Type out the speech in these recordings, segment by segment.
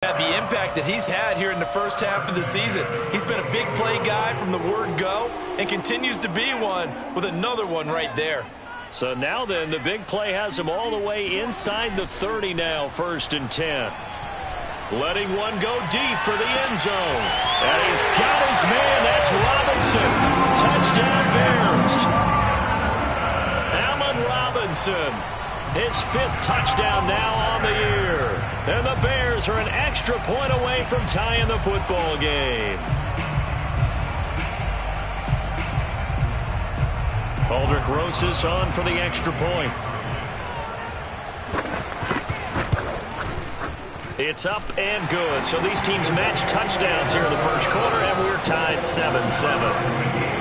The impact that he's had here in the first half of the season. He's been a big play guy from the word go and continues to be one with another one right there. So now then, the big play has him all the way inside the 30 now, 1st and 10. Letting one go deep for the end zone. And he's got his man. That's Robinson. Touchdown Bears. Allen Robinson. His 5th touchdown now on the year. And the Bears are an extra point away from tying the football game. Aldrich Rosas on for the extra point. It's up and good. So these teams match touchdowns here in the first quarter, and we're tied 7-7.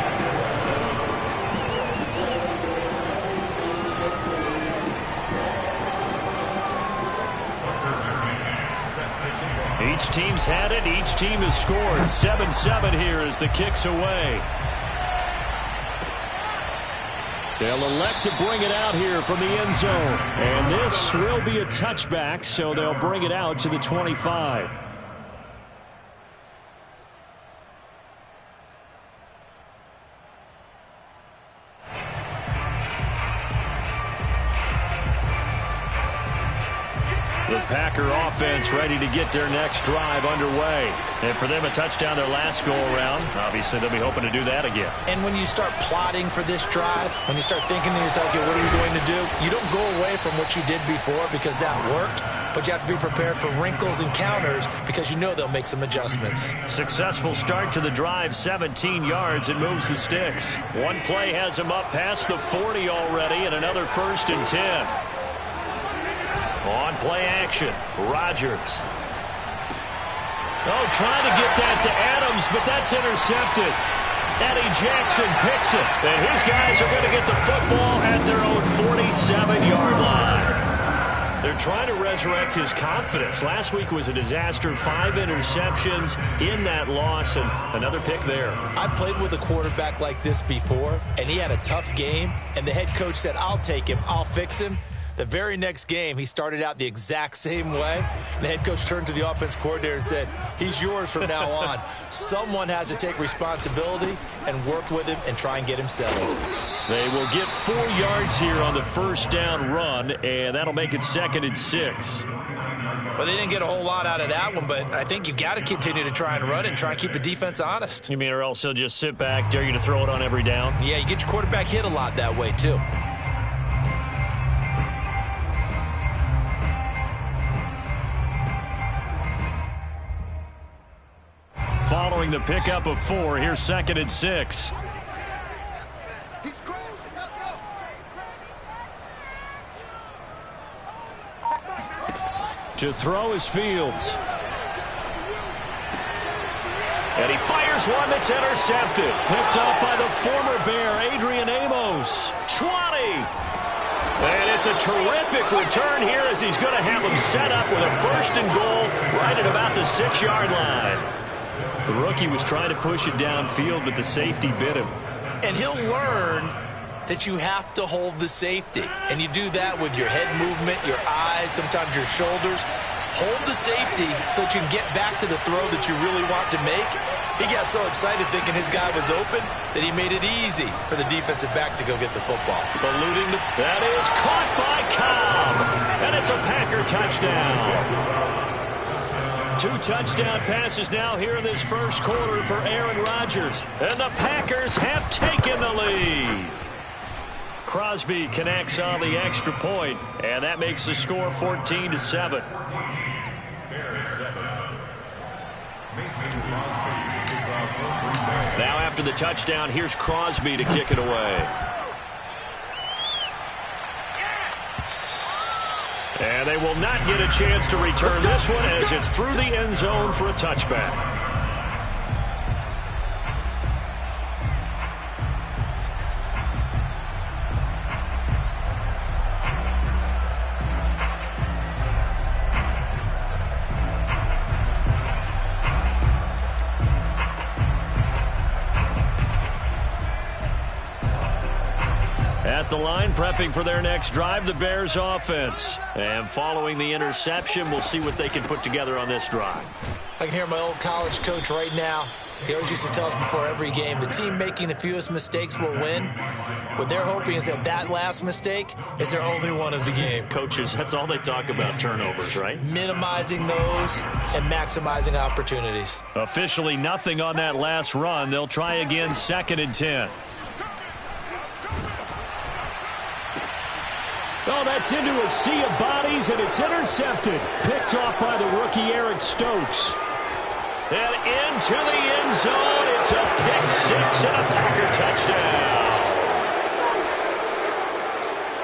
Each team's had it. Each team has scored. 7-7 here as the kick's away. They'll elect to bring it out here from the end zone. And this will be a touchback, so they'll bring it out to the 25. The Packer offense ready to get their next drive underway. And for them, a touchdown their last go-around. Obviously, they'll be hoping to do that again. And when you start plotting for this drive, when you start thinking to yourself, okay, what are we going to do? You don't go away from what you did before because that worked, but you have to be prepared for wrinkles and counters because you know they'll make some adjustments. Successful start to the drive, 17 yards. It moves the sticks. One play has him up past the 40 already, and another 1st and 10. On play action, Rodgers. Oh, trying to get that to Adams, but that's intercepted. Eddie Jackson picks it, and his guys are going to get the football at their own 47-yard line. They're trying to resurrect his confidence. Last week was a disaster, 5 interceptions in that loss, and another pick there. I played with a quarterback like this before, and he had a tough game, and the head coach said, I'll take him, I'll fix him. The very next game, he started out the exact same way. And the head coach turned to the offense coordinator and said, he's yours from now on. Someone has to take responsibility and work with him and try and get him settled. They will get 4 yards here on the first down run, and that'll make it 2nd and 6. Well, they didn't get a whole lot out of that one, but I think you've got to continue to try and run and try and keep the defense honest. You mean, or else they'll just sit back, dare you to throw it on every down? Yeah, you get your quarterback hit a lot that way, too. Following the pickup of 4, here's 2nd and 6. To throw is Fields. And he fires one that's intercepted. Picked up by the former Bear, Adrian Amos. 20. And it's a terrific return here as he's going to have him set up with a 1st and goal right at about the 6-yard line. The rookie was trying to push it downfield, but the safety bit him. And he'll learn that you have to hold the safety. And you do that with your head movement, your eyes, sometimes your shoulders. Hold the safety so that you can get back to the throw that you really want to make. He got so excited thinking his guy was open that he made it easy for the defensive back to go get the football. That is caught by Cobb. And it's a Packer touchdown. 2 touchdown passes now here in this first quarter for Aaron Rodgers. And the Packers have taken the lead. Crosby connects on the extra point, and that makes the score 14-7. Now after the touchdown, here's Crosby to kick it away. And they will not get a chance to return this one as it's through the end zone for a touchback. At at the line, prepping for their next drive, the Bears offense. And following the interception, we'll see what they can put together on this drive. I can hear my old college coach right now. He always used to tell us before every game, the team making the fewest mistakes will win. What they're hoping is that last mistake is their only one of the game. Coaches, that's all they talk about, turnovers, right? Minimizing those and maximizing opportunities. Officially nothing on that last run. They'll try again, 2nd and 10. Oh, that's into a sea of bodies, and it's intercepted. Picked off by the rookie Eric Stokes. And into the end zone. It's a pick six and a Packer touchdown.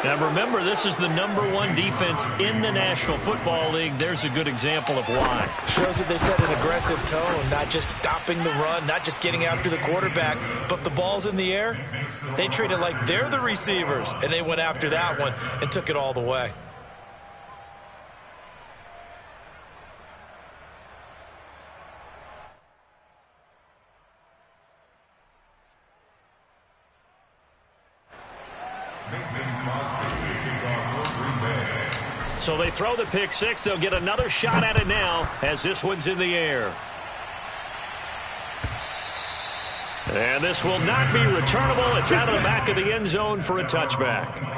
Now remember, this is the #1 defense in the National Football League. There's a good example of why. Shows that they set an aggressive tone, not just stopping the run, not just getting after the quarterback, but the ball's in the air. They treat it like they're the receivers, and they went after that one and took it all the way. So they throw the pick six. They'll get another shot at it now as this one's in the air. And this will not be returnable. It's out of the back of the end zone for a touchback.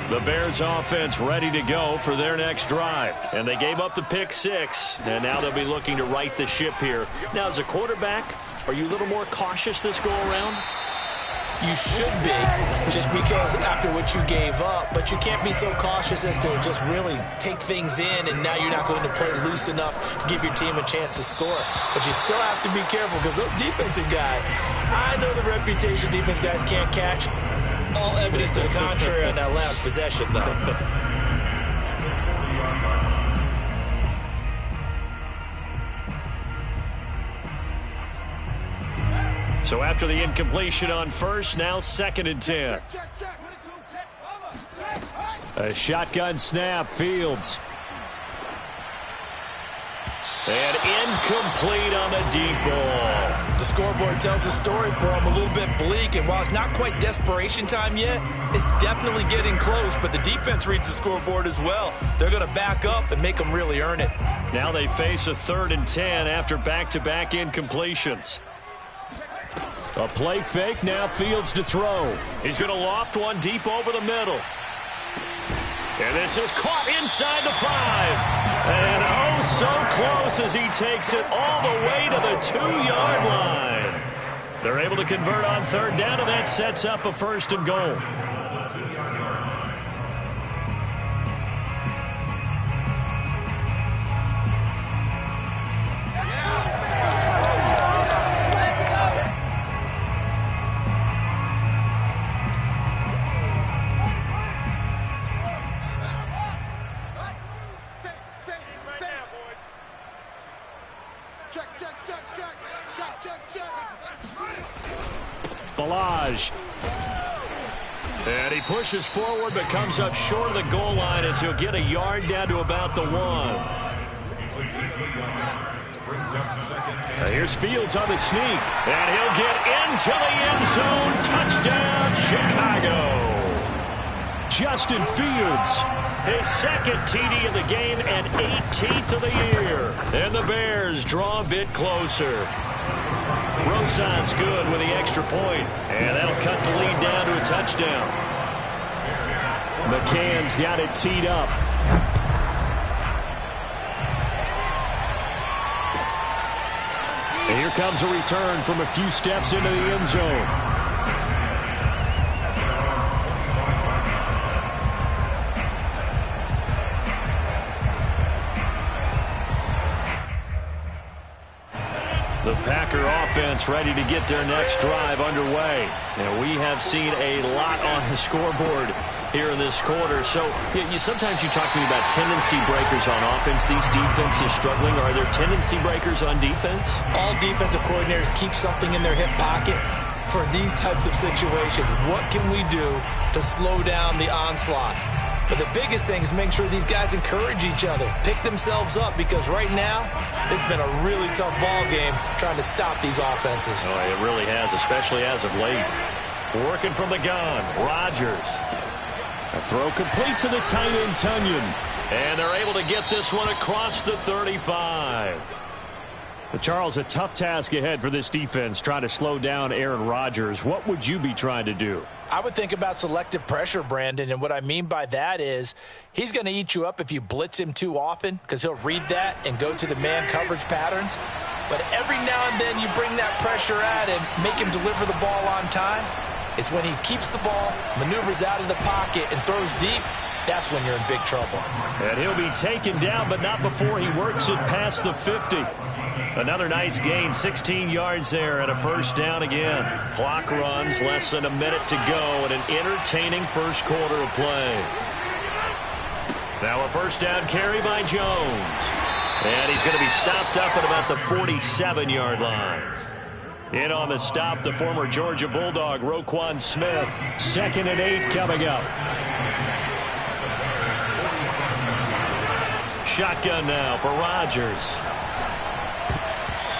The Bears offense ready to go for their next drive. And they gave up the pick six, and now they'll be looking to right the ship here. Now, as a quarterback, are you a little more cautious this go-around? You should be, just because after what you gave up, but you can't be so cautious as to just really take things in, and now you're not going to play loose enough to give your team a chance to score. But you still have to be careful, because those defensive guys, I know the reputation defense guys can't catch. All evidence to the contrary on that last possession, though. So after the incompletion on first, now 2nd and 10. A shotgun snap, Fields. And incomplete on the deep ball. The scoreboard tells the story for him, a little bit bleak, and while it's not quite desperation time yet, it's definitely getting close, but the defense reads the scoreboard as well. They're going to back up and make them really earn it. Now they face a 3rd and 10 after back-to-back incompletions. A play fake, now Fields to throw. He's going to loft one deep over the middle. And this is caught inside the 5. And oh, so close as he takes it all the way to the 2-yard line. They're able to convert on 3rd down, and that sets up a 1st and goal. And he pushes forward but comes up short of the goal line as he'll get a yard down to about the 1. Here's Fields on the sneak. And he'll get into the end zone. Touchdown, Chicago. Justin Fields. His 2nd TD of the game and 18th of the year. And the Bears draw a bit closer. Rosas good with the extra point, and that'll cut the lead down to a touchdown. McCann's got it teed up. And here comes a return from a few steps into the end zone. The Packer offense ready to get their next drive underway. And we have seen a lot on the scoreboard here in this quarter. So sometimes you talk to me about tendency breakers on offense. These defenses struggling. Are there tendency breakers on defense? All defensive coordinators keep something in their hip pocket for these types of situations. What can we do to slow down the onslaught? But the biggest thing is make sure these guys encourage each other, pick themselves up, because right now it's been a really tough ball game trying to stop these offenses. Oh, it really has, especially as of late. Working from the gun, Rodgers. A throw complete to the tight end, Tunyon. And they're able to get this one across the 35. But Charles, a tough task ahead for this defense, trying to slow down Aaron Rodgers. What would you be trying to do? I would think about selective pressure, Brandon, and what I mean by that is he's going to eat you up if you blitz him too often, because he'll read that and go to the man coverage patterns. But every now and then you bring that pressure at him, make him deliver the ball on time. It's when he keeps the ball, maneuvers out of the pocket, and throws deep. That's when you're in big trouble. And he'll be taken down, but not before he works it past the 50. Another nice gain, 16 yards there, and a first down again. Clock runs, less than a minute to go, and an entertaining first quarter of play. Now a first down carry by Jones. And he's going to be stopped up at about the 47-yard line. In on the stop, the former Georgia Bulldog, Roquan Smith. 2nd and 8 coming up. Shotgun now for Rodgers.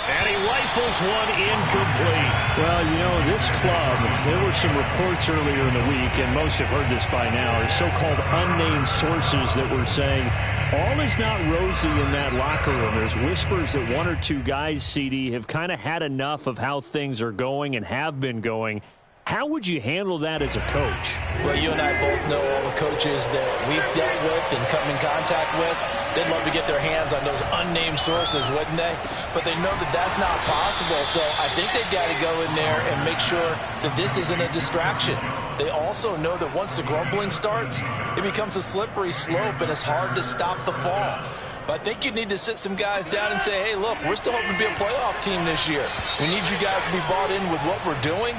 And he rifles one incomplete. Well, you know, this club, there were some reports earlier in the week, and most have heard this by now, are so-called unnamed sources that were saying all is not rosy in that locker room. There's whispers that one or two guys, CD, have kind of had enough of how things are going and have been going. How would you handle that as a coach? Well, you and I both know all the coaches that we've dealt with and come in contact with. They'd love to get their hands on those unnamed sources, wouldn't they? But they know that that's not possible, so I think they've got to go in there and make sure that this isn't a distraction. They also know that once the grumbling starts, it becomes a slippery slope, and it's hard to stop the fall. But I think you need to sit some guys down and say, hey, look, we're still hoping to be a playoff team this year. We need you guys to be bought in with what we're doing.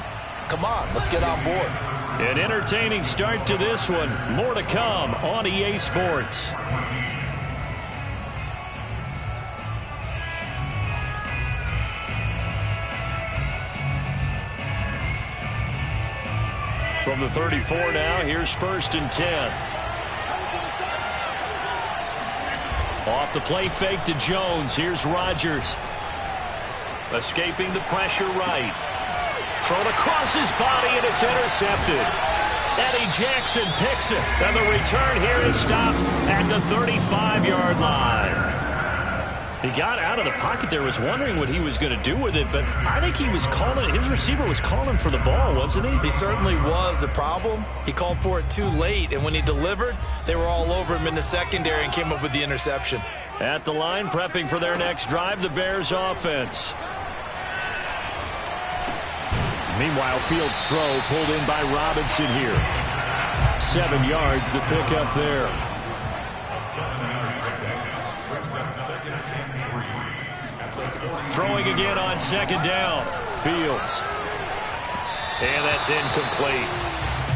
Come on, let's get on board. An entertaining start to this one. More to come on EA Sports. From the 34 now, here's 1st and 10. Off the play fake to Jones. Here's Rodgers. Escaping the pressure right. Thrown across his body, and it's intercepted. Eddie Jackson picks it. And the return here is stopped at the 35-yard line. He got out of the pocket there, was wondering what he was going to do with it, but I think he was calling, his receiver was calling for the ball, wasn't he? He certainly was. The problem, he called for it too late, and when he delivered, they were all over him in the secondary and came up with the interception. At the line, prepping for their next drive, the Bears offense. Meanwhile, Fields' throw pulled in by Robinson here. 7 yards, the pickup there. Throwing again on 2nd down. Fields. And that's incomplete.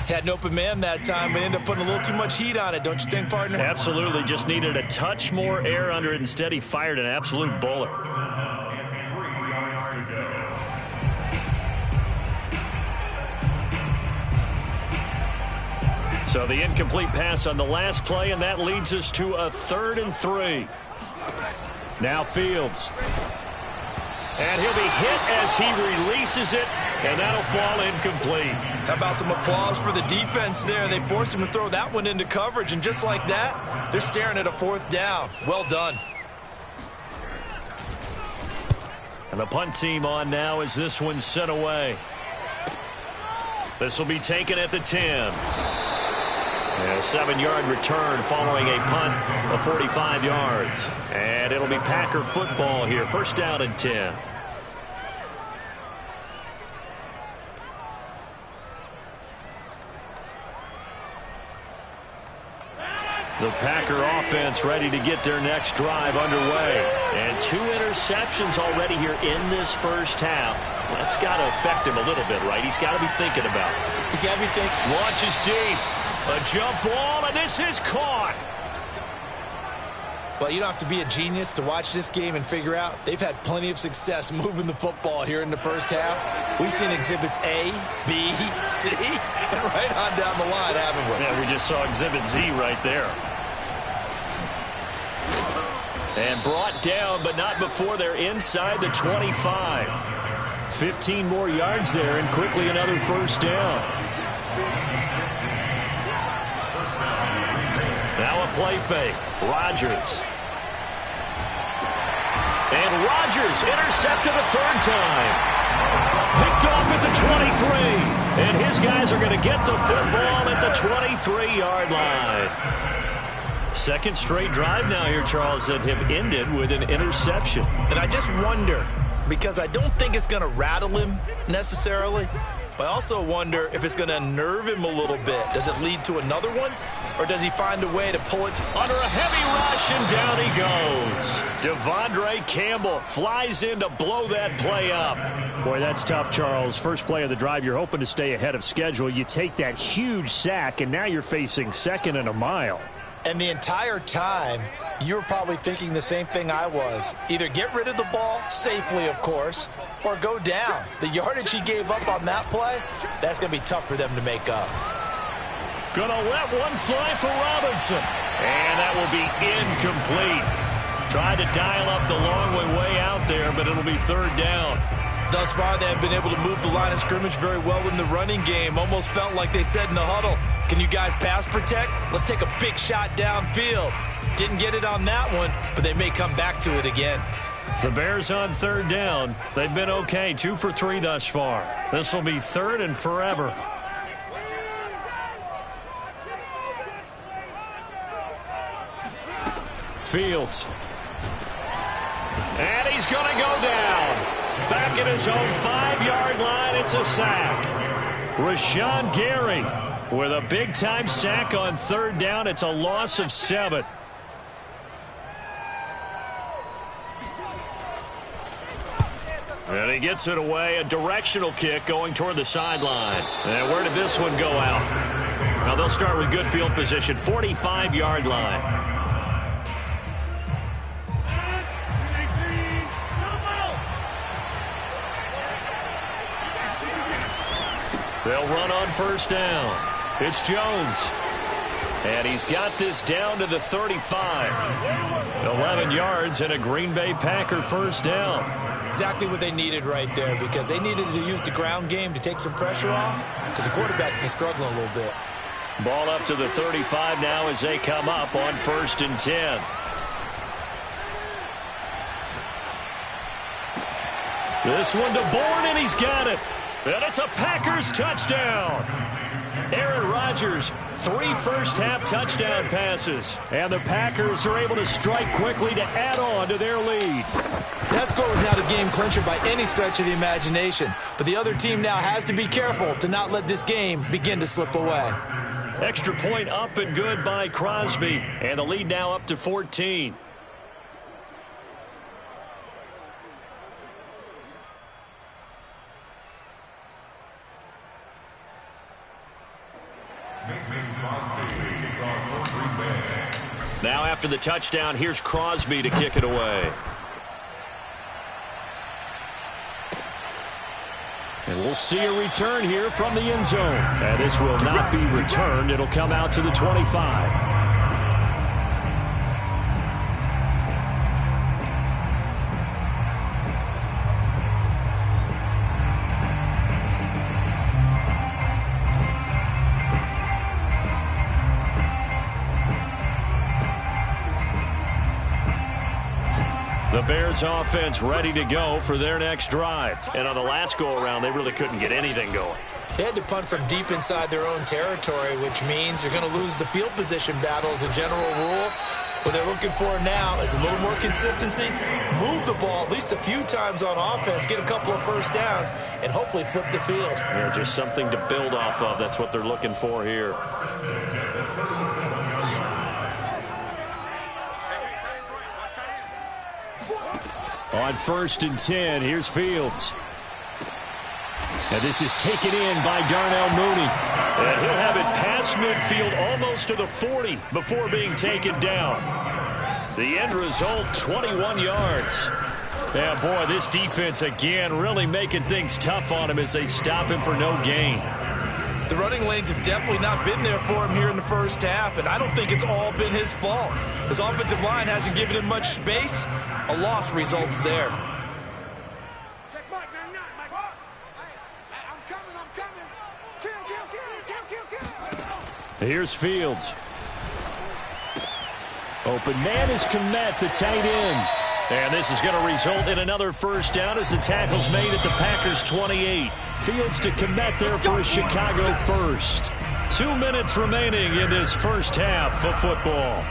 Had an open man that time, but ended up putting a little too much heat on it, don't you think, partner? Absolutely. Just needed a touch more air under it. Instead, he fired an absolute bullet. So the incomplete pass on the last play, and that leads us to a 3rd and 3. Now Fields. And he'll be hit as he releases it, and that'll fall incomplete. How about some applause for the defense there? They forced him to throw that one into coverage, and just like that, they're staring at a 4th down. Well done. And the punt team on now as this one's sent away. This will be taken at the 10. And a 7-yard return following a punt of 45 yards. And it'll be Packer football here. 1st down and 10. The Packer offense ready to get their next drive underway. And 2 interceptions already here in this first half. That's got to affect him a little bit, right? He's got to be thinking about it. He's got to be thinking. Launches deep. A jump ball, and this is caught. Well, you don't have to be a genius to watch this game and figure out they've had plenty of success moving the football here in the first half. We've seen exhibits A, B, C, and right on down the line, haven't we? Yeah, we just saw exhibit Z right there. And brought down, but not before they're inside the 25. 15 more yards there, and quickly another first down. Now a play fake. Rodgers. And Rodgers intercepted a third time. Picked off at the 23. And his guys are going to get the football at the 23-yard line. Second straight drive now here, Charles, that have ended with an interception. And I just wonder, because I don't think it's going to rattle him necessarily, but I also wonder if it's going to unnerve him a little bit. Does it lead to another one? Or does he find a way to pull it under a heavy rush, and down he goes. Devondre Campbell flies in to blow that play up. Boy, that's tough, Charles. First play of the drive, you're hoping to stay ahead of schedule. You take that huge sack, and now you're facing second and a mile. And the entire time, you were probably thinking the same thing I was. Either get rid of the ball, safely of course, or go down. The yardage he gave up on that play, that's going to be tough for them to make up. Gonna let one fly for Robinson. And that will be incomplete. Tried to dial up the long way out there, but it'll be third down. Thus far, they have been able to move the line of scrimmage very well in the running game. Almost felt like they said in the huddle, can you guys pass protect? Let's take a big shot downfield. Didn't get it on that one, but they may come back to it again. The Bears on third down. They've been okay, 2 for 3 thus far. This will be third and forever. Fields. And he's going to go down. Back at his own 5-yard line, it's a sack. Rashawn Gary with a big-time sack on third down. It's a loss of 7. And he gets it away, a directional kick going toward the sideline. And where did this one go out? Now they'll start with good field position, 45-yard line. They'll run on first down. It's Jones. And he's got this down to the 35. 11 yards and a Green Bay Packer first down. Exactly what they needed right there, because they needed to use the ground game to take some pressure off, because the quarterback's been struggling a little bit. Ball up to the 35 now as they come up on 1st and 10. This one to Bourne, and he's got it. And it's a Packers touchdown. Aaron Rodgers, 3 first-half touchdown passes. And the Packers are able to strike quickly to add on to their lead. That score was not a game clincher by any stretch of the imagination. But the other team now has to be careful to not let this game begin to slip away. Extra point up and good by Crosby. And the lead now up to 14. Now after the touchdown, here's Crosby to kick it away. And we'll see a return here from the end zone. And this will not be returned. It'll come out to the 25. The Bears offense ready to go for their next drive. And on the last go-around, they really couldn't get anything going. They had to punt from deep inside their own territory, which means you're going to lose the field position battle as a general rule. What they're looking for now is a little more consistency, move the ball at least a few times on offense, get a couple of first downs, and hopefully flip the field. Yeah, just something to build off of. That's what they're looking for here. On 1st and 10, here's Fields. And this is taken in by Darnell Mooney. And he'll have it past midfield almost to the 40 before being taken down. The end result, 21 yards. Yeah, boy, this defense again really making things tough on him as they stop him for no gain. The running lanes have definitely not been there for him here in the first half, and I don't think it's all been his fault. His offensive line hasn't given him much space. A loss results there. Here's Fields. Open man is Kmet, the tight end. And this is going to result in another first down as the tackle's made at the Packers' 28. Fields to Kmet there for a Chicago first. 2 minutes remaining in this first half of football.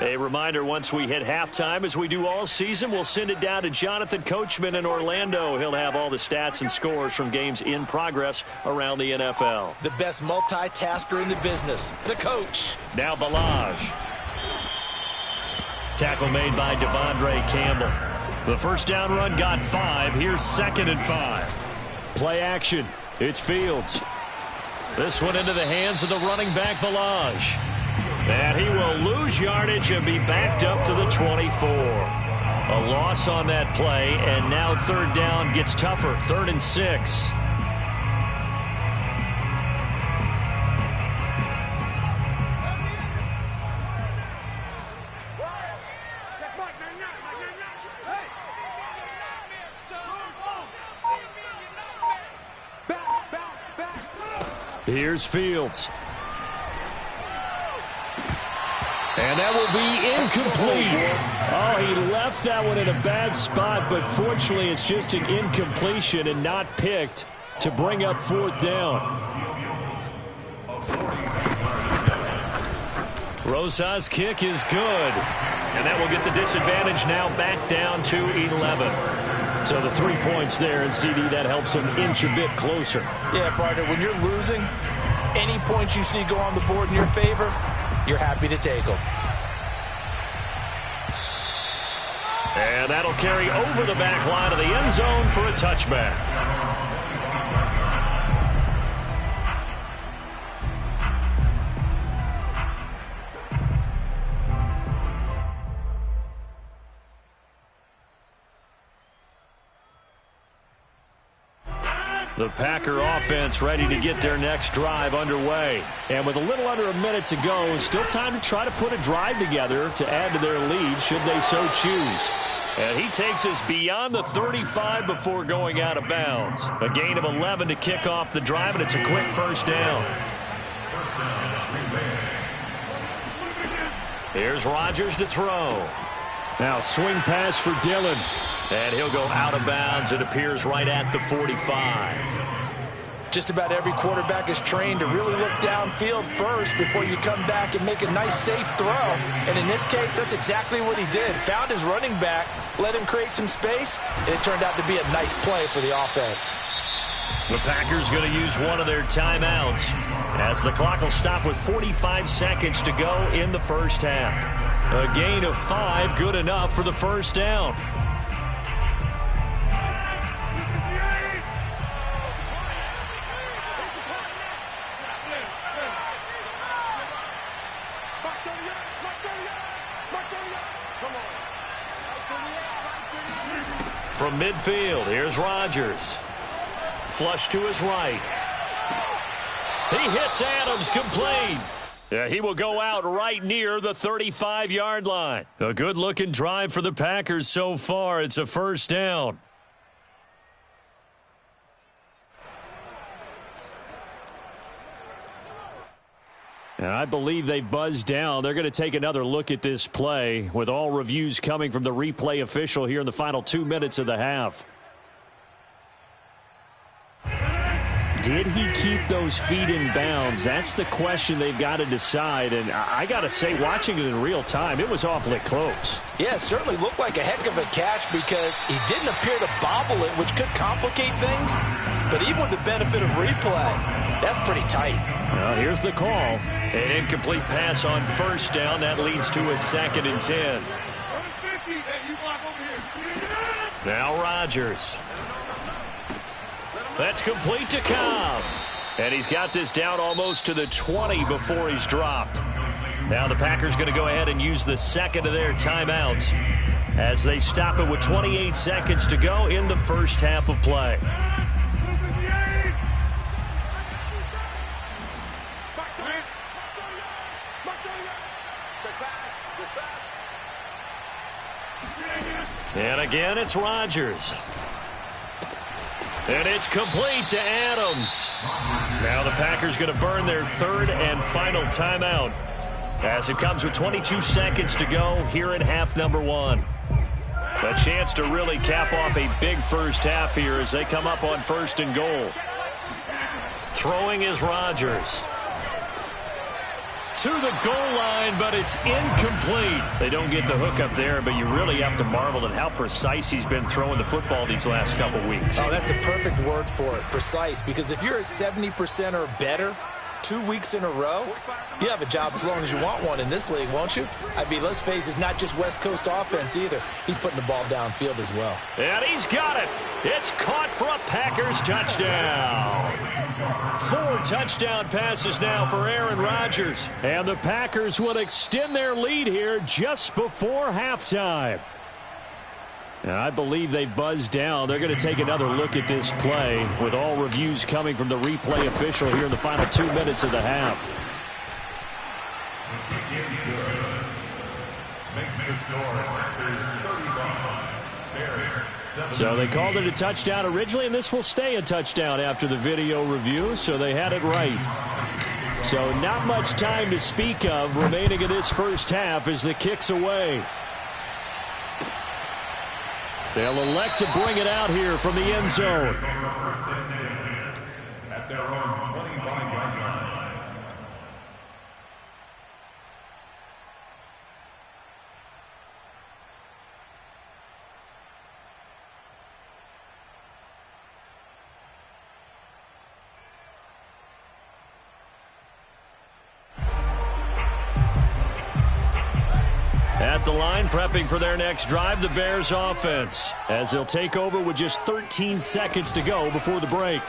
A reminder, once we hit halftime, as we do all season, we'll send it down to Jonathan Coachman in Orlando. He'll have all the stats and scores from games in progress around the NFL. The best multitasker in the business, the coach. Now Balaj. Tackle made by Devondre Campbell. The first down run got 5. Here's 2nd and 5. Play action. It's Fields. This one into the hands of the running back, Balaj. And he will lose yardage and be backed up to the 24. A loss on that play, and now third down gets tougher. 3rd and 6. Here's Fields. And that will be incomplete. Oh, he left that one in a bad spot, but fortunately it's just an incompletion and not picked to bring up 4th down. Rosa's kick is good. And that will get the disadvantage now back down to 11. So the 3 points there, and CD, that helps him inch a bit closer. Yeah, partner, when you're losing, any points you see go on the board in your favor, you're happy to take them. And that'll carry over the back line of the end zone for a touchback. The Packer offense ready to get their next drive underway. And with a little under a minute to go, still time to try to put a drive together to add to their lead should they so choose. And he takes us beyond the 35 before going out of bounds. A gain of 11 to kick off the drive, and it's a quick first down. Here's Rodgers to throw. Now swing pass for Dillon. And he'll go out of bounds. It appears right at the 45. Just about every quarterback is trained to really look downfield first before you come back and make a nice, safe throw. And in this case, that's exactly what he did. Found his running back, let him create some space, and it turned out to be a nice play for the offense. The Packers going to use one of their timeouts as the clock will stop with 45 seconds to go in the first half. A gain of 5, good enough for the first down. From midfield, here's Rodgers. Flush to his right. He hits Adams, complete. Yeah, he will go out right near the 35-yard line. A good-looking drive for the Packers so far. It's a first down. And I believe they've buzzed down. They're going to take another look at this play with all reviews coming from the replay official here in the final 2 minutes of the half. Did he keep those feet in bounds? That's the question they've got to decide. And I got to say, watching it in real time, it was awfully close. Yeah, it certainly looked like a heck of a catch because he didn't appear to bobble it, which could complicate things. But even with the benefit of replay, that's pretty tight. Well, here's the call. An incomplete pass on first down. That leads to a 2nd and 10. Now Rodgers. That's complete to Cobb. And he's got this down almost to the 20 before he's dropped. Now the Packers going to go ahead and use the second of their timeouts as they stop it with 28 seconds to go in the first half of play. And again, it's Rodgers. And it's complete to Adams. Now the Packers going to burn their 3rd and final timeout as it comes with 22 seconds to go here in half number 1. A chance to really cap off a big first half here as they come up on 1st and goal. Throwing is Rodgers. To the goal line, but it's incomplete. They don't get the hook up there, but you really have to marvel at how precise he's been throwing the football these last couple weeks. Oh, that's the perfect word for it, precise. Because if you're at 70% or better 2 weeks in a row, you have a job as long as you want one in this league, won't you? I mean, let's face it, it's not just West Coast offense either. He's putting the ball downfield as well. And he's got it. It's caught for a Packers touchdown. 4 touchdown passes now for Aaron Rodgers. And the Packers will extend their lead here just before halftime. Now, I believe they buzzed down. They're going to take another look at this play with all reviews coming from the replay official here in the final 2 minutes of the half. So they called it a touchdown originally, and this will stay a touchdown after the video review, so they had it right. So not much time to speak of remaining in this first half as the kick's away. They'll elect to bring it out here from the end zone. At their own 25-yard line. At the line, prepping for their next drive, the Bears offense, as they'll take over with just 13 seconds to go before the break.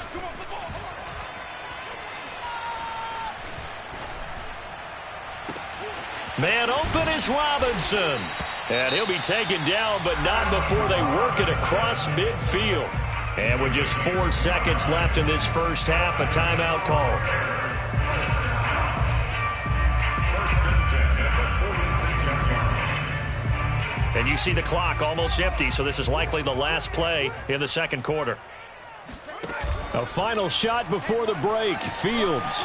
Man open is Robinson. And he'll be taken down, but not before they work it across midfield. And with just 4 seconds left in this first half, a timeout call. And you see the clock almost empty, so this is likely the last play in the second quarter. A final shot before the break. Fields.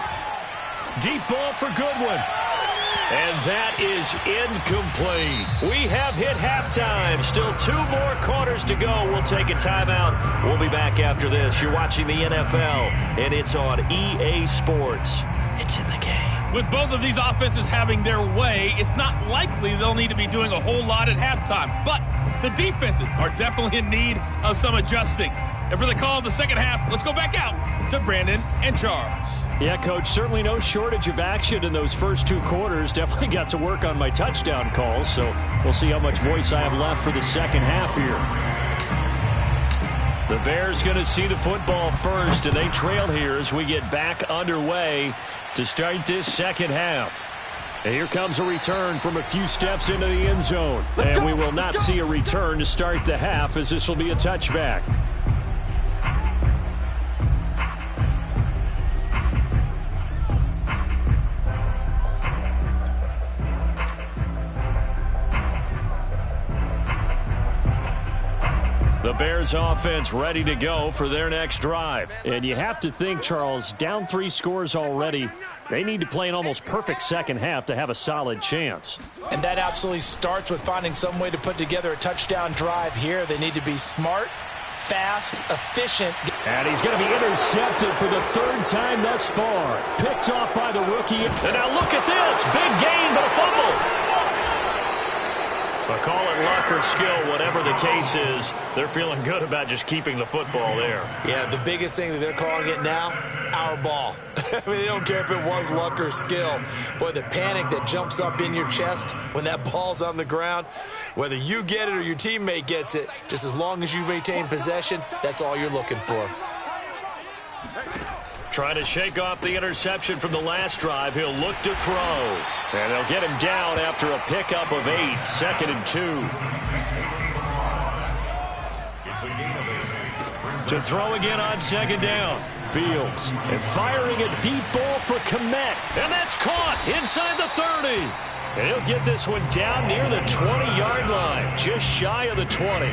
Deep ball for Goodwin. And that is incomplete. We have hit halftime. Still 2 more quarters to go. We'll take a timeout. We'll be back after this. You're watching the NFL, and it's on EA Sports. It's in the game. With both of these offenses having their way, it's not likely they'll need to be doing a whole lot at halftime. But the defenses are definitely in need of some adjusting. And for the call of the second half, let's go back out to Brandon and Charles. Yeah, Coach, certainly no shortage of action in those first 2 quarters. Definitely got to work on my touchdown calls, so we'll see how much voice I have left for the second half here. The Bears going to see the football first, and they trail here as we get back underway to start this second half. And here comes a return from a few steps into the end zone. And we will not see a return to start the half, as this will be a touchback. The Bears offense ready to go for their next drive. And you have to think, Charles, down 3 scores already. They need to play an almost perfect second half to have a solid chance. And that absolutely starts with finding some way to put together a touchdown drive here. They need to be smart, fast, efficient. And he's going to be intercepted for the third time thus far. Picked off by the rookie. And now look at this. Big gain, but a fumble. But call it luck or skill, whatever the case is, they're feeling good about just keeping the football there. Yeah, the biggest thing that they're calling it now, our ball. I mean, they don't care if it was luck or skill. Boy, the panic that jumps up in your chest when that ball's on the ground, whether you get it or your teammate gets it, just as long as you maintain possession, that's all you're looking for. Trying to shake off the interception from the last drive. He'll look to throw. And they'll get him down after a pickup of 8. 2nd and 2. To throw again on 2nd down. Fields. And firing a deep ball for Kmet. And that's caught inside the 30. And he'll get this one down near the 20-yard line. Just shy of the 20.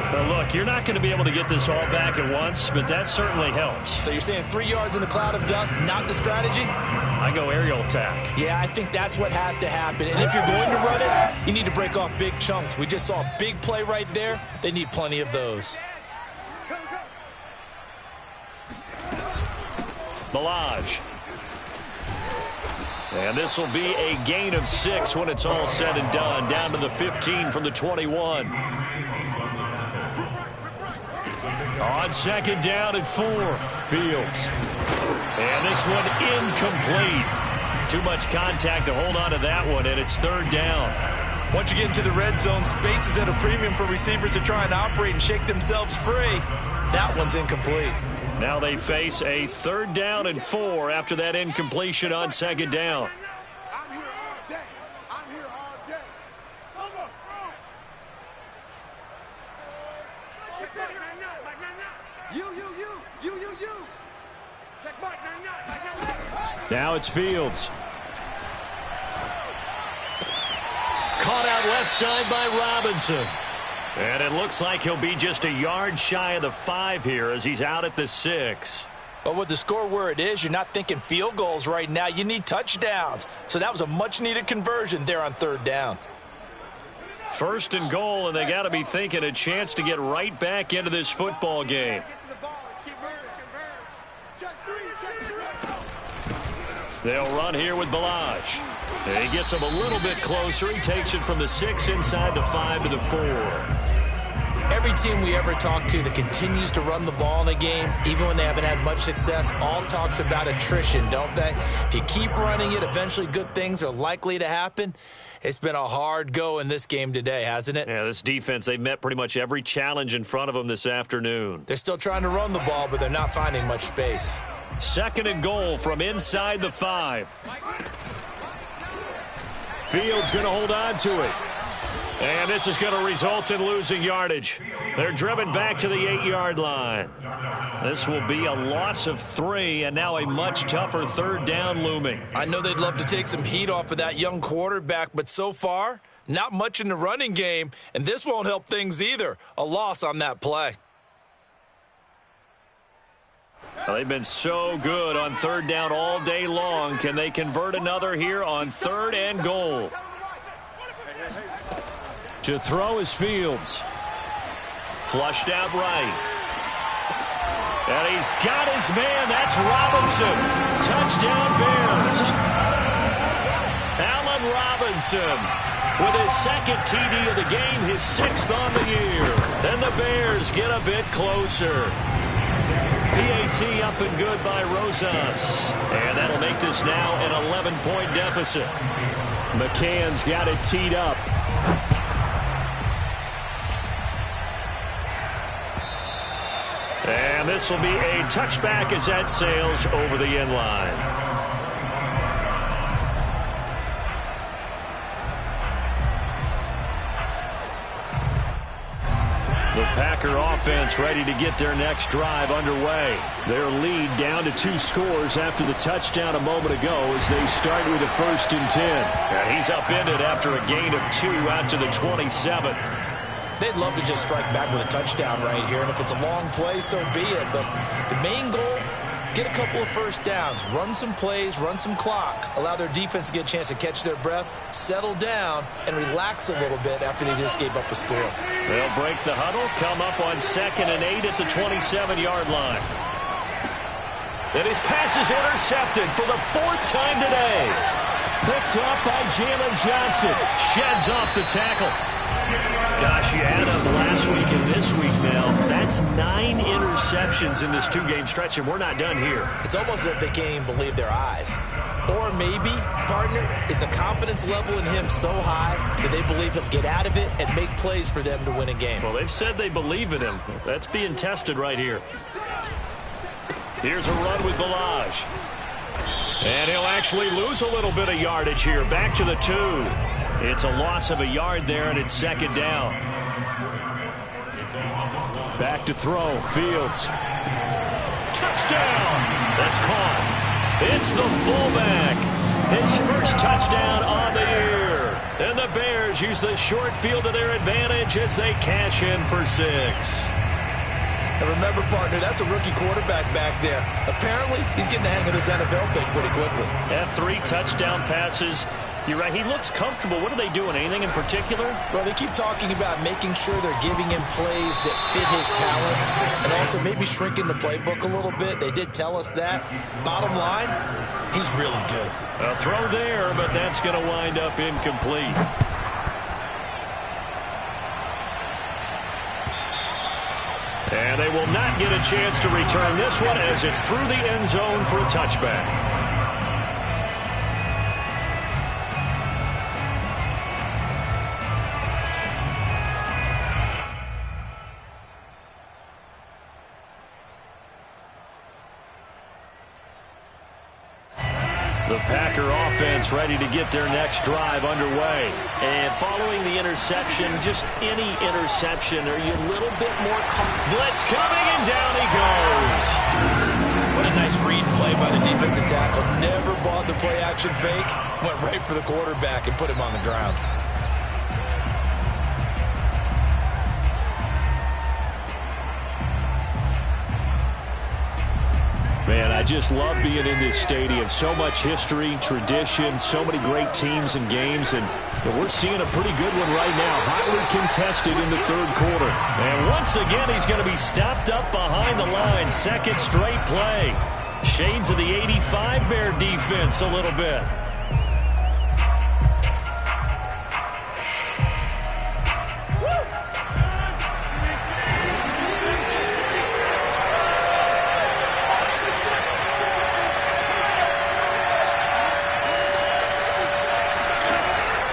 Now look, you're not going to be able to get this all back at once, but that certainly helps. So you're saying 3 yards in a cloud of dust, not the strategy? I go aerial attack. Yeah, I think that's what has to happen. And if you're going to run it, you need to break off big chunks. We just saw a big play right there. They need plenty of those. Milage. And this will be a gain of 6 when it's all said and done. Down to the 15 from the 21. On 2nd down and 4. Fields. And this one incomplete. Too much contact to hold on to that one, and it's 3rd down. Once you get into the red zone, space is at a premium for receivers to try and operate and shake themselves free. That one's incomplete. Now they face a 3rd down and 4 after that incompletion on 2nd down. I'm here all day. I'm here all day. Check back 9-9. You. Check back 9-9. Now it's Fields. Caught out left side by Robinson. And it looks like he'll be just a yard shy of the 5 here as he's out at the 6. But with the score where it is, you're not thinking field goals right now. You need touchdowns. So that was a much-needed conversion there on 3rd down. 1st and goal, and they got to be thinking a chance to get right back into this football game. They'll run here with Balaj. He gets him a little bit closer. He takes it from the 6 inside the 5 to the 4. Every team we ever talk to that continues to run the ball in a game, even when they haven't had much success, all talks about attrition, don't they? If you keep running it, eventually good things are likely to happen. It's been a hard go in this game today, hasn't it? Yeah, this defense, they've met pretty much every challenge in front of them this afternoon. They're still trying to run the ball, but they're not finding much space. 2nd and goal from inside the 5. Fields going to hold on to it. And this is going to result in losing yardage. They're driven back to the 8-yard line. This will be a loss of 3, and now a much tougher 3rd down looming. I know they'd love to take some heat off of that young quarterback, but so far, not much in the running game, and this won't help things either. A loss on that play. Well, they've been so good on 3rd down all day long. Can they convert another here on 3rd and goal? To throw is Fields. Flushed out right. And he's got his man. That's Robinson. Touchdown Bears. Allen Robinson with his 2nd TD of the game, his 6th on the year. And the Bears get a bit closer. PAT up and good by Rosas. And that'll make this now an 11-point deficit. McCann's got it teed up. And this will be a touchback as that sails over the end line. The Packer offense ready to get their next drive underway. Their lead down to 2 scores after the touchdown a moment ago as they start with a 1st and 10. And he's upended after a gain of 2 out to the 27. They'd love to just strike back with a touchdown right here, and if it's a long play, so be it. But the main goal, get a couple of first downs, run some plays, run some clock, allow their defense to get a chance to catch their breath, settle down, and relax a little bit after they just gave up a score. They'll break the huddle, come up on 2nd and 8 at the 27-yard line. And his pass is intercepted for the 4th time today. Picked up by Jalen Johnson. Sheds off the tackle. Gosh, you add up last week and this week now. That's 9 interceptions in this 2-game stretch, and we're not done here. It's almost as if they can't even believe their eyes. Or maybe, partner, is the confidence level in him so high that they believe he'll get out of it and make plays for them to win a game. Well, they've said they believe in him. That's being tested right here. Here's a run with Balaj. And he'll actually lose a little bit of yardage here. Back to the 2. It's a loss of a yard there, and it's 2nd down. Back to throw. Fields. Touchdown! That's caught. It's the fullback. His first touchdown on the year. And the Bears use the short field to their advantage as they cash in for 6. And remember, partner, that's a rookie quarterback back there. Apparently, he's getting the hang of this NFL thing pretty quickly. Yeah, 3 touchdown passes. You're right, he looks comfortable. What are they doing? Anything in particular? Well, they keep talking about making sure they're giving him plays that fit his talents and also maybe shrinking the playbook a little bit. They did tell us that. Bottom line, he's really good. A throw there, but that's going to wind up incomplete. And they will not get a chance to return this one as it's through the end zone for a touchback. The Packer offense ready to get their next drive underway. And following the interception, just any interception, are you a little bit more blitz coming, and down he goes. What a nice read and play by the defensive tackle. Never bought the play action fake. Went right for the quarterback and put him on the ground. Man, I just love being in this stadium. So much history, tradition, so many great teams and games, and we're seeing a pretty good one right now. Hotly contested in the 3rd quarter. And once again, he's going to be stopped up behind the line. 2nd straight play. Shades of the 85 Bear defense a little bit.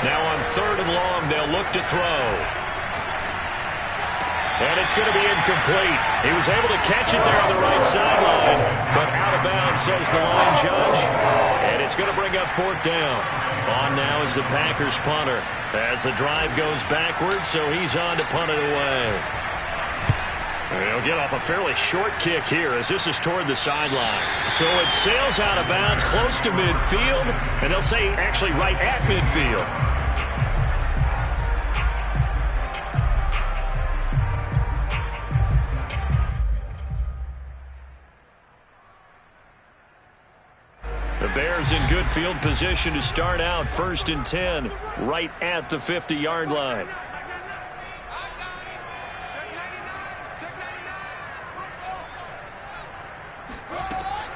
Now on 3rd and long, they'll look to throw. And it's going to be incomplete. He was able to catch it there on the right sideline, but out of bounds, says the line judge. And it's going to bring up 4th down. On now is the Packers punter as the drive goes backwards, so he's on to punt it away. He'll get off a fairly short kick here as this is toward the sideline. So it sails out of bounds close to midfield, and they'll say actually right at midfield. The Bears in good field position to start out 1st and 10 right at the 50-yard line.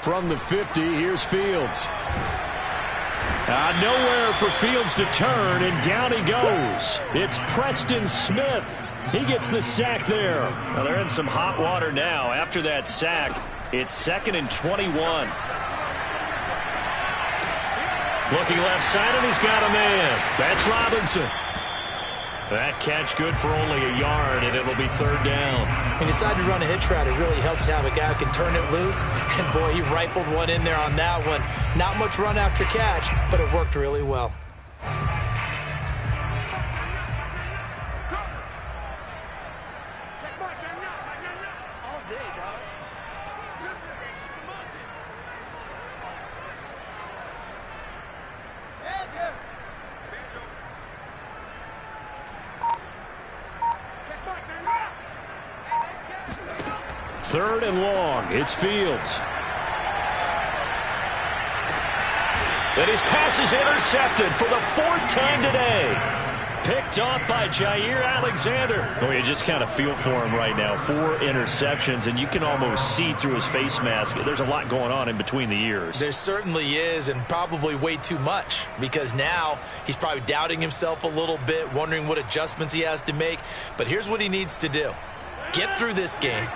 From the 50, here's Fields. Nowhere for Fields to turn, and down he goes. It's Preston Smith. He gets the sack there. Well, they're in some hot water now. After that sack, it's 2nd and 21. Looking left side, and he's got a man. That's Robinson. That catch good for only a yard, and it'll be 3rd down. He decided to run a hitch route. It really helped to have a guy who can turn it loose. And, boy, he rifled one in there on that one. Not much run after catch, but it worked really well. All day, dog. Third and long. It's Fields. And his pass is intercepted for the 4th time today. Picked off by Jair Alexander. Oh, you just kind of feel for him right now. 4 interceptions, and you can almost see through his face mask. There's a lot going on in between the ears. There certainly is, and probably way too much, because now he's probably doubting himself a little bit, wondering what adjustments he has to make. But here's what he needs to do. Get through this game,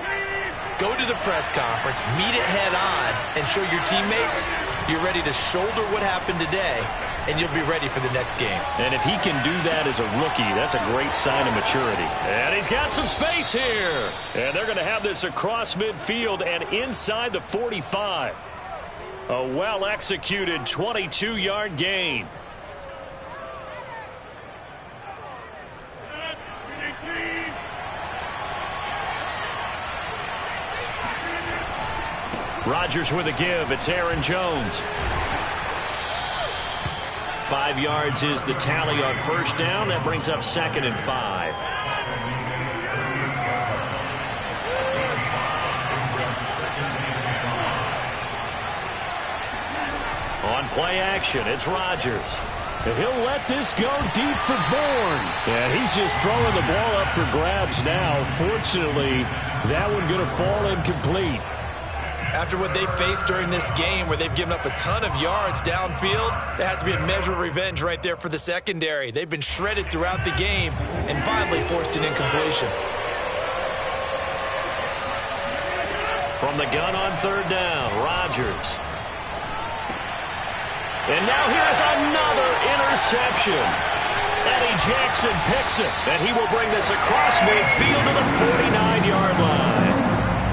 go to the press conference, meet it head on, and show your teammates you're ready to shoulder what happened today, and you'll be ready for the next game. And if he can do that as a rookie, that's a great sign of maturity. And he's got some space here. And they're going to have this across midfield and inside the 45. A well-executed 22-yard gain. Rodgers with a give. It's Aaron Jones. 5 yards is the tally on first down. That brings up 2nd and 5. On play action, it's Rodgers. And he'll let this go deep for Bourne. Yeah, he's just throwing the ball up for grabs now. Fortunately, that one going to fall incomplete. After what they faced during this game where they've given up a ton of yards downfield, that has to be a measure of revenge right there for the secondary. They've been shredded throughout the game and finally forced an incompletion. From the gun on 3rd down, Rodgers. And now here's another interception. Eddie Jackson picks it, and he will bring this across midfield to the 49-yard line.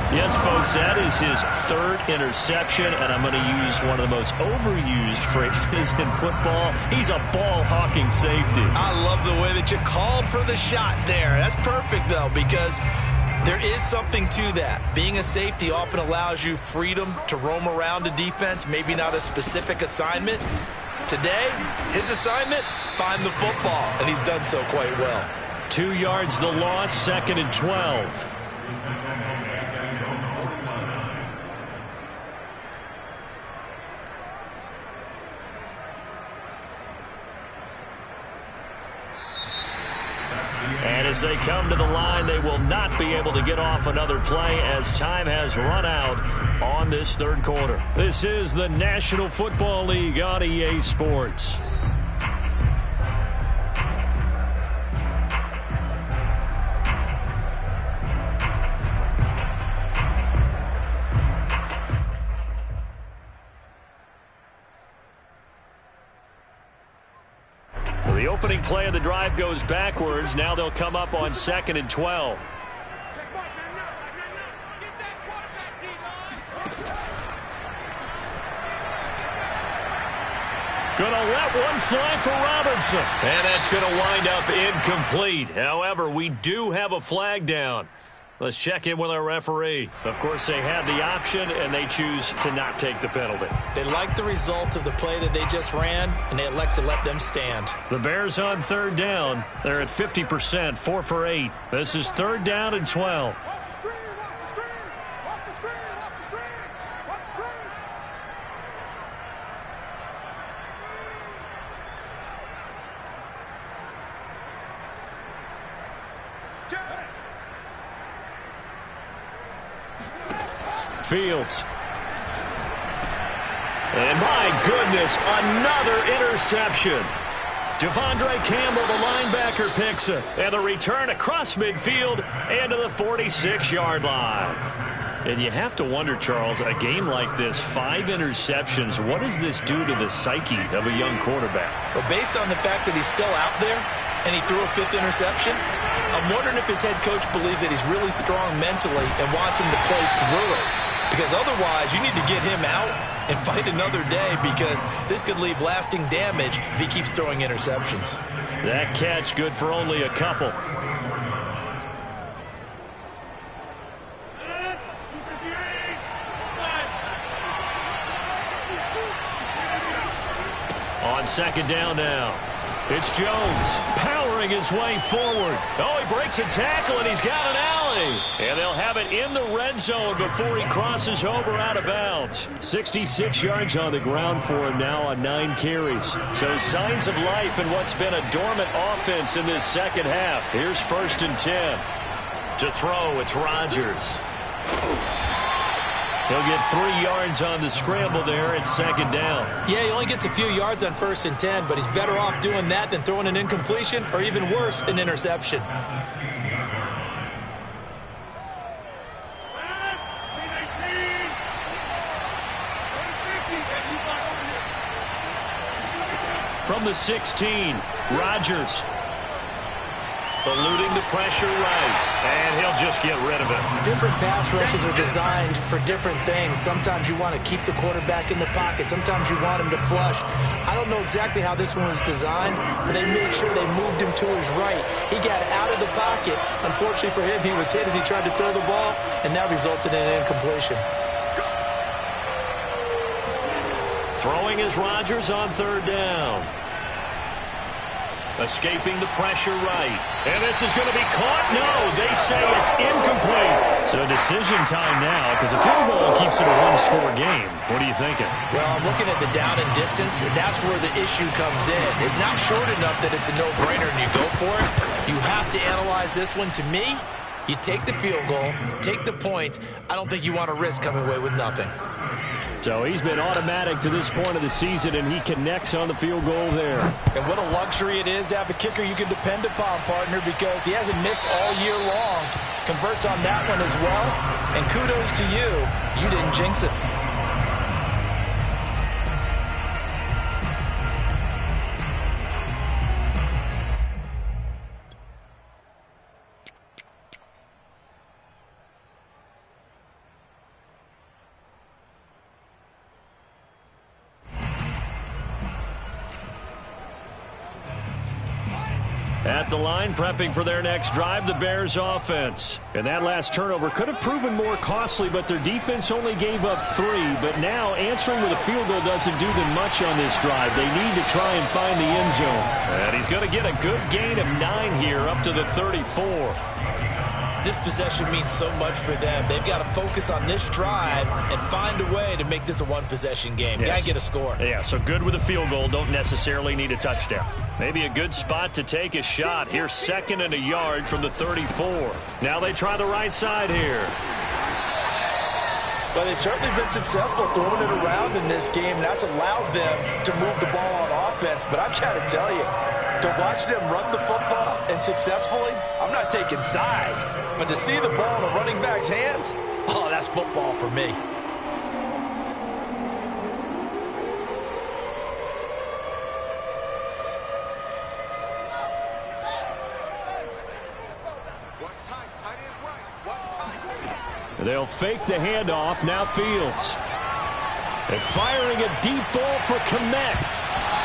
Yes, folks, that is his 3rd interception, and I'm going to use one of the most overused phrases in football. He's a ball-hawking safety. I love the way that you called for the shot there. That's perfect, though, because there is something to that. Being a safety often allows you freedom to roam around a defense, maybe not a specific assignment. Today, his assignment, find the football, and he's done so quite well. 2 yards the loss, 2nd and 12. And as they come to the line, they will not be able to get off another play as time has run out on this 3rd quarter. This is the National Football League on EA Sports. The opening play of the drive goes backwards. Now they'll come up on 2nd and 12. Going to let one fly for Robinson. And that's going to wind up incomplete. However, we do have a flag down. Let's check in with our referee. Of course, they had the option, and they choose to not take the penalty. They like the results of the play that they just ran, and they elect to let them stand. The Bears on 3rd down. They're at 50%, 4 for 8. This is 3rd down and 12. Fields. And my goodness, another interception. Devondre Campbell, the linebacker, picks it. And the return across midfield and to the 46-yard line. And you have to wonder, Charles, a game like this, 5 interceptions, what does this do to the psyche of a young quarterback? Well, based on the fact that he's still out there and he threw a 5th interception, I'm wondering if his head coach believes that he's really strong mentally and wants him to play through it. Because otherwise, you need to get him out and fight another day, because this could leave lasting damage if he keeps throwing interceptions. That catch good for only a couple. On 2nd down now. It's Jones powering his way forward. Oh, he breaks a tackle, and he's got an alley. And they'll have it in the red zone before he crosses over out of bounds. 66 yards on the ground for him now on 9 carries. So signs of life in what's been a dormant offense in this second half. Here's 1st and 10. To throw, it's Rodgers. He'll get 3 yards on the scramble there at 2nd down. Yeah, he only gets a few yards on 1st and 10, but he's better off doing that than throwing an incompletion or even worse, an interception. From the 16, Rodgers. Eluding the pressure right, and he'll just get rid of it. Different pass rushes are designed for different things. Sometimes you want to keep the quarterback in the pocket. Sometimes you want him to flush. I don't know exactly how this one was designed, but they made sure they moved him to his right. He got out of the pocket. Unfortunately for him, he was hit as he tried to throw the ball, and that resulted in an incompletion. Throwing is Rodgers on 3rd down. Escaping the pressure right. And this is going to be caught. No, they say it's incomplete. So decision time now because a field goal keeps it a 1-score game. What are you thinking? Well, I'm looking at the down and distance, and that's where the issue comes in. It's not short enough that it's a no-brainer and you go for it. You have to analyze this one. To me, you take the field goal, take the points. I don't think you want to risk coming away with nothing. So he's been automatic to this point of the season, and he connects on the field goal there. And what a luxury it is to have a kicker you can depend upon, partner, because he hasn't missed all year long. Converts on that one as well. And kudos to you. You didn't jinx it. At the line, prepping for their next drive, the Bears offense. And that last turnover could have proven more costly, but their defense only gave up 3. But now answering with a field goal doesn't do them much on this drive. They need to try and find the end zone. And he's going to get a good gain of 9 here up to the 34. This possession means so much for them. They've got to focus on this drive and find a way to make this a one-possession game. Yes. Got to get a score. Yeah, so good with a field goal. Don't necessarily need a touchdown. Maybe a good spot to take a shot. Here's 2nd and a yard from the 34. Now they try the right side here. Well, they've certainly been successful throwing it around in this game. And that's allowed them to move the ball on offense. But I've got to tell you, to watch them run the football and successfully, I'm not taking sides. But to see the ball in a running back's hands, oh, that's football for me. They'll fake the handoff. Now Fields. And firing a deep ball for Kmet.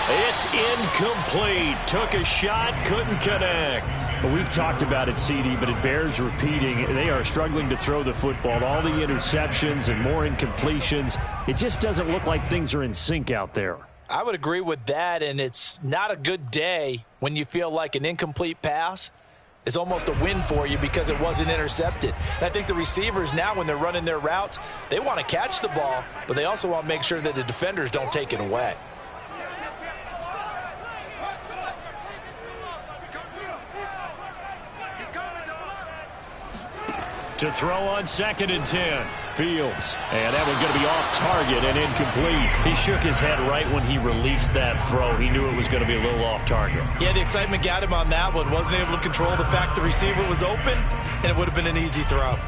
It's incomplete. Took a shot, couldn't connect. Well, we've talked about it, CD, but it bears repeating. They are struggling to throw the football. All the interceptions and more incompletions. It just doesn't look like things are in sync out there. I would agree with that, and it's not a good day when you feel like an incomplete pass is almost a win for you because it wasn't intercepted. And I think the receivers now, when they're running their routes, they want to catch the ball, but they also want to make sure that the defenders don't take it away. To throw on 2nd and 10. Fields. And that one's going to be off target and incomplete. He shook his head right when he released that throw. He knew it was going to be a little off target. Yeah, the excitement got him on that one. Wasn't able to control the fact the receiver was open, and it would have been an easy throw.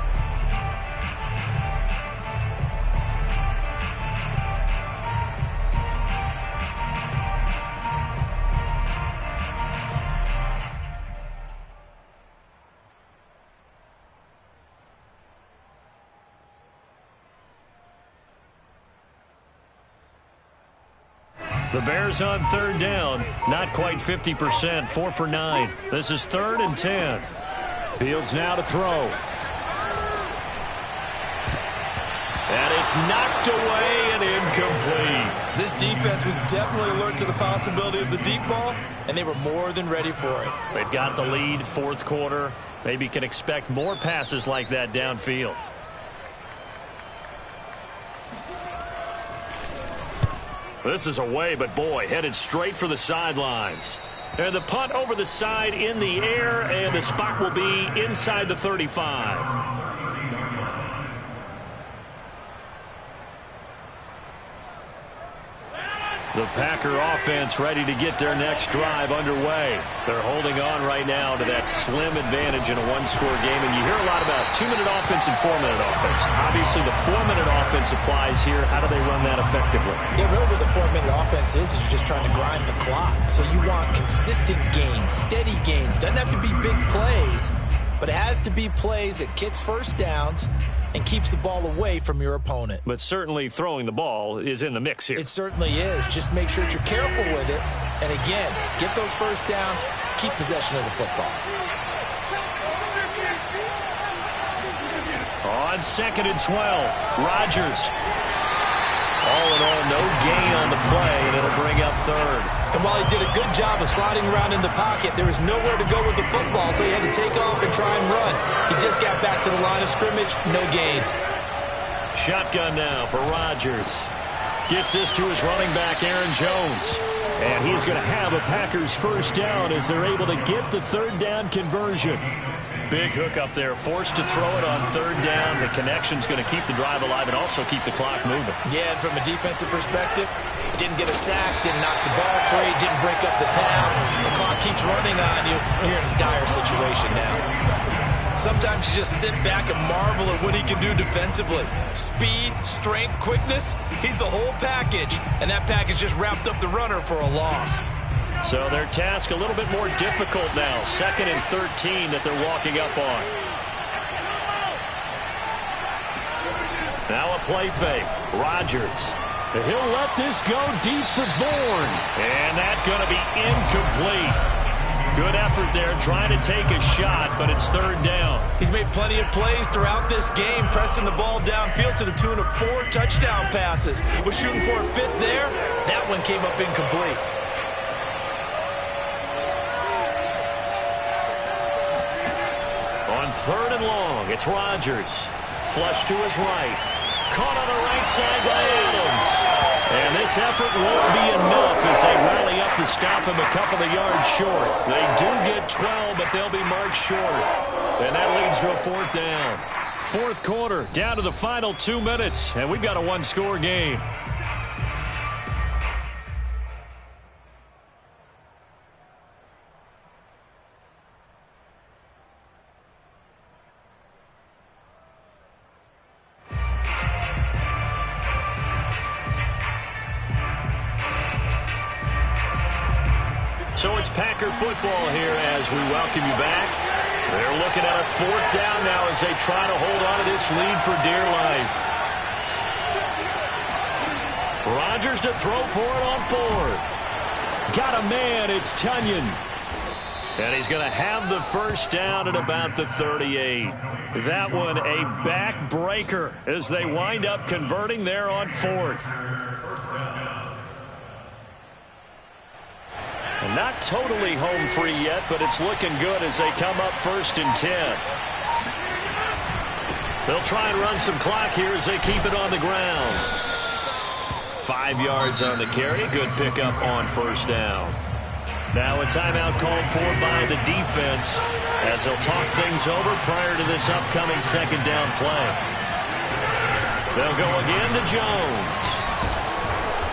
The Bears on 3rd down. Not quite 50%. 4 for 9. This is 3rd and 10. Fields now to throw. And it's knocked away and incomplete. This defense was definitely alert to the possibility of the deep ball, and they were more than ready for it. They've got the lead, fourth quarter. Maybe can expect more passes like that downfield. This is away, but boy, headed straight for the sidelines. And the punt over the side in the air, and the spot will be inside the 35. The Packer offense ready to get their next drive underway. They're holding on right now to that slim advantage in a one-score game. And you hear a lot about 2-minute offense and 4-minute offense. Obviously, the 4-minute offense applies here. How do they run that effectively? Yeah, really what the 4-minute offense is you're just trying to grind the clock. So you want consistent gains, steady gains. Doesn't have to be big plays, but it has to be plays that gets first downs and keeps the ball away from your opponent. But certainly throwing the ball is in the mix here. It certainly is. Just make sure that you're careful with it. And again, get those first downs, keep possession of the football. On 2nd and 12, Rodgers. All in all, no gain on the play, and it'll bring up third. And while he did a good job of sliding around in the pocket, there was nowhere to go with the football, so he had to take off and try and run. He just got back to the line of scrimmage, no gain. Shotgun now for Rodgers. Gets this to his running back, Aaron Jones. And he's going to have a Packers first down as they're able to get the third down conversion. Big hook up there, forced to throw it on third down. The connection's going to keep the drive alive and also keep the clock moving. Yeah, and from a defensive perspective, didn't get a sack, didn't knock the ball free, didn't break up the pass. The clock keeps running on you. You're in a dire situation now. Sometimes you just sit back and marvel at what he can do defensively. Speed, strength, quickness, he's the whole package. And that package just wrapped up the runner for a loss. So their task a little bit more difficult now. 2nd and 13 that they're walking up on. Now a play fake. Rodgers. He'll let this go deep for Bourne. And that's going to be incomplete. Good effort there trying to take a shot, but it's third down. He's made plenty of plays throughout this game, pressing the ball downfield to the tune of 4 touchdown passes. Was shooting for a 5th there. That one came up incomplete. On 3rd and long, it's Rodgers. Flush to his right. Caught on the right side by Adams. And this effort won't be enough as they rally up to stop him a couple of yards short. They do get 12, but they'll be marked short. And that leads to a 4th down. Fourth quarter, down to the final 2 minutes, and we've got a one-score game. So it's Packer football here as we welcome you back. They're looking at a 4th down now as they try to hold on to this lead for dear life. Rodgers to throw for it on 4th. Got a man, it's Tunyon. And he's going to have the first down at about the 38. That one a backbreaker as they wind up converting there on 4th. And not totally home free yet, but it's looking good as they come up 1st and 10. They'll try and run some clock here as they keep it on the ground. 5 yards on the carry. Good pickup on first down. Now a timeout called for by the defense as they'll talk things over prior to this upcoming second down play. They'll go again to Jones.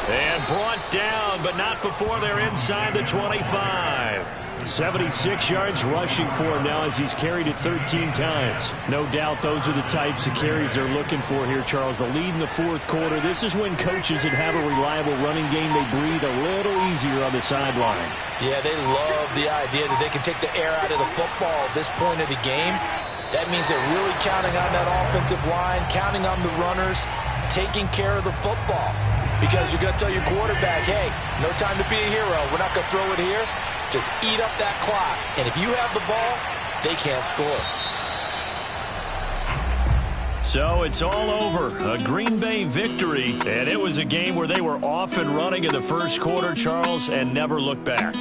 And brought down, but not before they're inside the 25. 76 yards rushing for him now as he's carried it 13 times. No doubt those are the types of carries they're looking for here, Charles. The lead in the fourth quarter. This is when coaches that have a reliable running game, they breathe a little easier on the sideline. Yeah, they love the idea that they can take the air out of the football at this point of the game. That means they're really counting on that offensive line, counting on the runners, taking care of the football. Because you're going to tell your quarterback, hey, no time to be a hero. We're not going to throw it here. Just eat up that clock. And if you have the ball, they can't score. So it's all over. A Green Bay victory, and it was a game where they were off and running in the first quarter, Charles, and never looked back.